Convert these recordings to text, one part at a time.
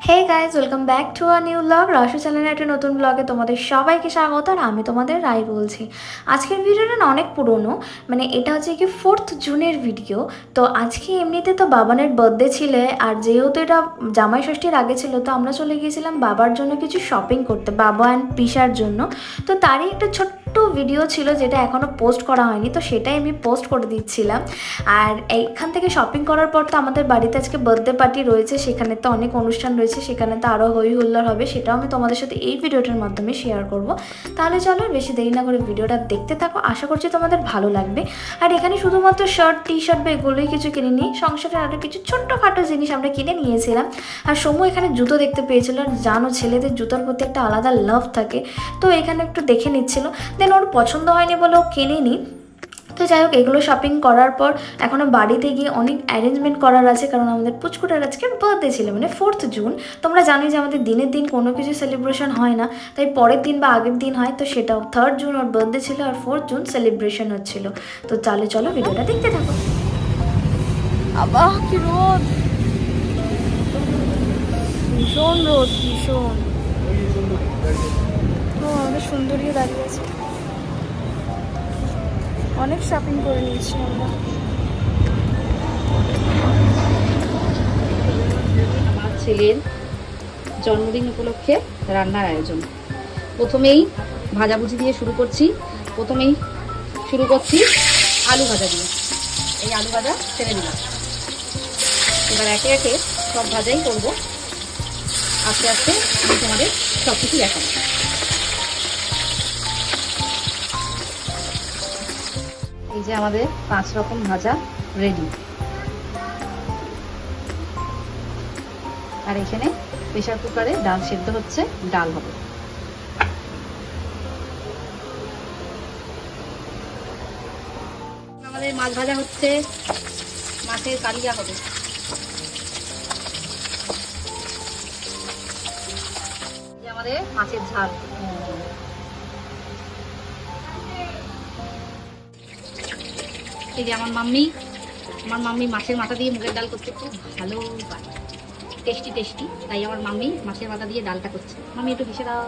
Hey guys, welcome back to a new blog. Rashu চ্যানেলের একটা নতুন ব্লগে তোমাদের সবাইকে স্বাগত। আর আমি তোমাদের রাই বলছি। আজকের ভিডিওটা না অনেক পুরনো, মানে এটা হচ্ছে কি 4th জুনের ভিডিও। তো আজকে এমনিতে তো বাবানের বার্থডে ছিল, আর যেহেতু এটা জামাই ষষ্ঠীর আগে ছিল, তো আমরা চলে গিয়েছিলাম বাবার জন্য কিছু শপিং করতে, বাবা অ্যান্ড পিসার জন্য। তো তারই একটা ছোট্ট ভিডিও ছিল যেটা এখনও পোস্ট করা হয়নি, তো সেটাই আমি পোস্ট করে দিচ্ছিলাম। আর এইখান থেকে শপিং করার পর তো আমাদের বাড়িতে আজকে বার্থডে পার্টি রয়েছে, সেখানে তো অনেক অনুষ্ঠান রয়েছে, সেখানে তো আরও হই হুল্লোড় হবে, সেটাও আমি তোমাদের সাথে এই ভিডিওটার মাধ্যমে শেয়ার করব। তাহলে চলো বেশি দেরি না করে ভিডিওটা দেখতে থাকো, আশা করছি তোমাদের ভালো লাগবে। আর এখানে শুধুমাত্র শার্ট টি শার্ট বা এগুলোই কিছু কিনে নিই, সংসারের আরও কিছু ছোট্টখাটো জিনিস আমরা কিনে নিয়েছিলাম। আর সমু এখানে জুতো দেখতে পেয়েছিল, আর জানো ছেলেদের জুতোর প্রতি একটা আলাদা লাভ থাকে, তো এখানে একটু দেখে নিচ্ছিল। দেন ওর পছন্দ হয়নি বলে ও কেনেনি। তো যাই হোক, এগুলো শপিং করার পর এখনও বাড়িতে গিয়ে অনেক অ্যারেঞ্জমেন্ট করার আছে, কারণ আমাদের পুচকুটার আজকে বার্থডে ছিল, মানে 4th জুন। তোমরা জানোই যে আমাদের দিনের দিন কোনো কিছু সেলিব্রেশন হয় না, তাই পরের দিন বা আগের দিন হয়। তো সেটাও 3rd জুন ওর বার্থডে ছিল, আর 4th জুন সেলিব্রেশন হচ্ছিল। তো চলো ভিডিওটা দেখতে থাকো। আবাহ কি রোদ, ভীষণ রোদ, ভীষণ। আমাদের সুন্দরী দাঁড়িয়ে আছে। অনেক শপিং করে নিয়েছি আমরা। আমার ছেলের জন্মদিন উপলক্ষে রান্নার আয়োজন। প্রথমেই ভাজাভুজি দিয়ে শুরু করছি। আলু ভাজা দিয়ে। এই আলু ভাজা ছেড়ে দিলাম। এবার একে একে সব ভাজাই করব, আস্তে আস্তে আমি তোমাদের সব কিছু দেখাবো। এই যে আমাদের 5 রকম ভাজা রেডি। আর এখানে প্রেসার কুকারে ডাল সেদ্ধ হচ্ছে, ডাল হবে। আমাদের মাছ ভাজা হচ্ছে, মাছের কালিয়া হবে। আমাদের মাছের ঝাল। এই যে আমার মাম্মি মাছের মাথা দিয়ে মুগের ডাল করতে খুব ভালো পায়, টেস্টি টেস্টি। তাই আমার মাম্মি মাছের মাথা দিয়ে ডালটা করছে। মাম্মি একটু ভেসে দাও।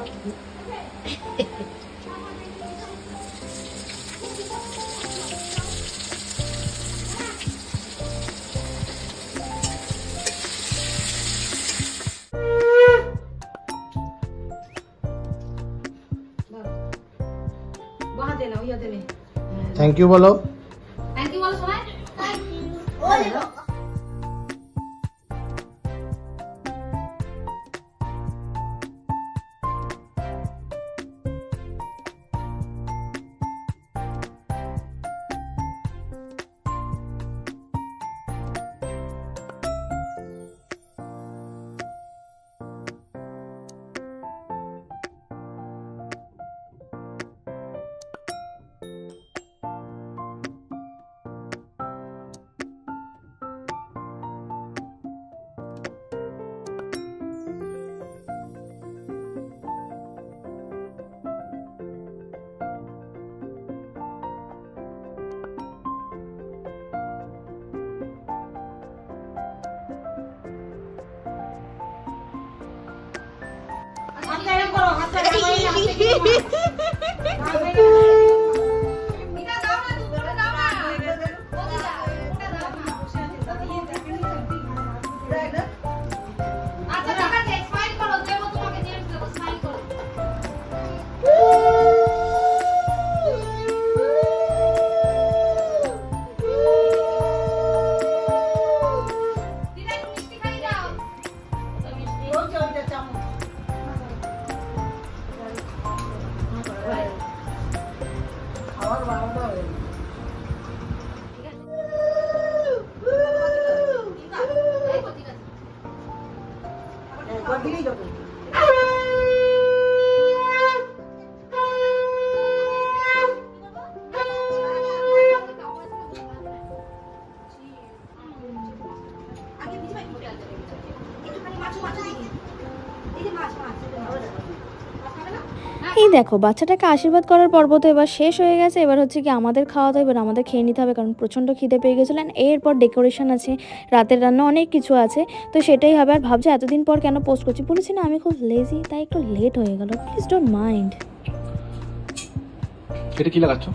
থ্যাংক ইউ বলো। থ্যাংক ইউ বলো সবাই। এই দেখো বাচ্চাটাকে আশীর্বাদ করার পর্ব তো এবার শেষ হয়ে গেছে। এবার হচ্ছে কি আমাদের খাওয়া দাওয়া, এবার আমাদের খেয়ে নিতে হবে কারণ প্রচণ্ড খিদে পেয়ে গেছিলো। এরপর ডেকোরেশন আছে, রাতের রান্না, অনেক কিছু আছে, তো সেটাই হবে। আর ভাবছি এতদিন পর কেন পোস্ট করছি, বলেছি না আমি খুব লেজি, তাই একটু লেট হয়ে গেল, প্লিজ ডোন্ট মাইন্ড। এটা কি লাগাচ্ছ?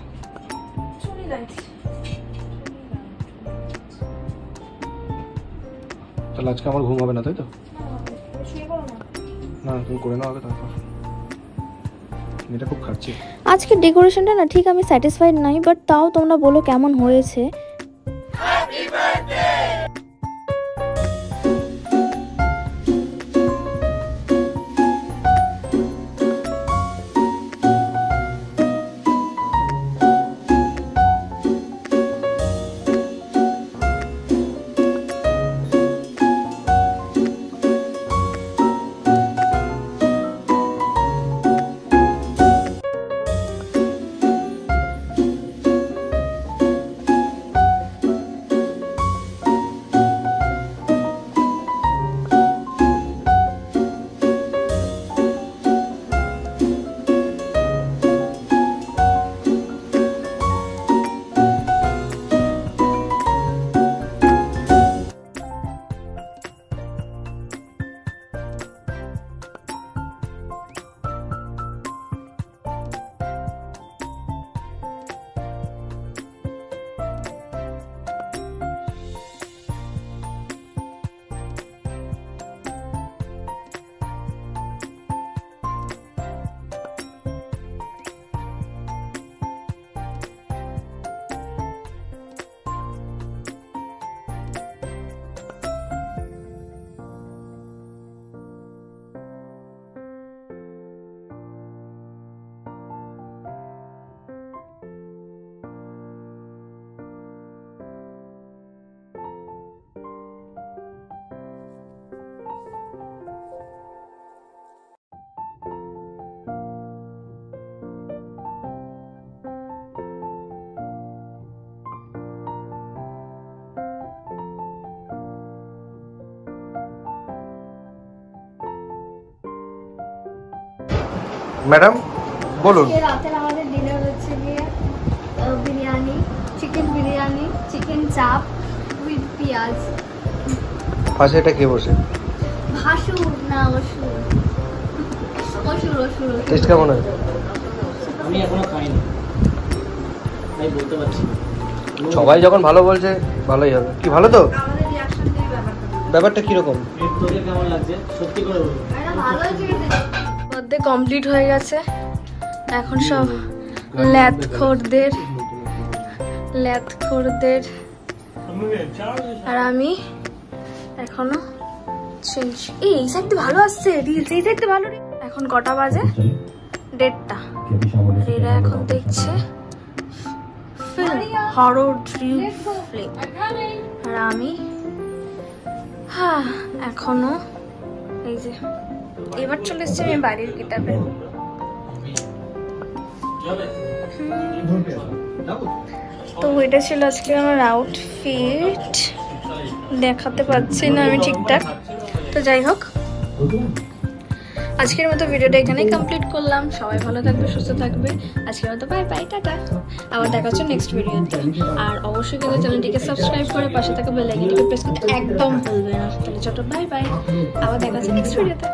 তাহলে আজকে আমার ঘুম হবে না, তাই তো? না তুমি করে নাও আগে, তারপর এটা খুব খাচ্ছি। আজকে ডেকোরেশনটা না ঠিক আমি স্যাটিসফাইড নাই, বাট তাও তোমরা বলো কেমন হয়েছে। ম্যাডাম বলুন। রাতের আমাদের ডিনার হচ্ছে গিয়ে বিরিয়ানি, চিকেন বিরিয়ানি, চিকেন চাপ উইথ পেঁয়াজ। পাশে এটা কে বসে? ভাসুর না অসুর, অসুর অসুর। টেস্ট কেমন হয়? আমি এখনো খাইনি, তাই বলতে পারছি না। সবাই যখন ভালো বলছে ভালোই হবে। কি ভালো তো? আমাদের রিঅ্যাকশন দিয়ে ব্যাপারটা কিরকম? তোকে কেমন লাগছে সত্যি করে বলুন। ভালো হয়েছে। মধ্যে কমপ্লিট হয়ে গেছে, এখন সব ল্যাথখোরদের আর আমি এখনো চেঞ্জ। এই সাইড তো ভালো আসছে রিলস, এই সাইড তো ভালো। এখন কটা বাজে? 1:30। এরা এখন দেখছে ফিল্ম, হরর ড্রিম ফিল্ম। আর আমি এখনো এই যে এবার চলে এসছি আমি বাড়ির কিতাবে। তো এটা ছিল আজকে আমার আউটফিট, দেখাতে পাচ্ছি না আমি ঠিকঠাক। তো যাই হোক, আজকের মতো ভিডিওটা এখানেই কমপ্লিট করলাম। সবাই ভালো থাকবে, সুস্থ থাকবে। আজকের মতো বাই বাই, টাটা। আবার দেখা হচ্ছে নেক্সট ভিডিওতে। আর অবশ্যই কিন্তু চ্যানেলটিকে সাবস্ক্রাইব করে পাশে থাকা বেল আইকনটিকে প্রেস করতে একদম ভুলবে না। তাহলে ছোট বাই বাই, আবার দেখা হচ্ছে নেক্সট ভিডিওতে।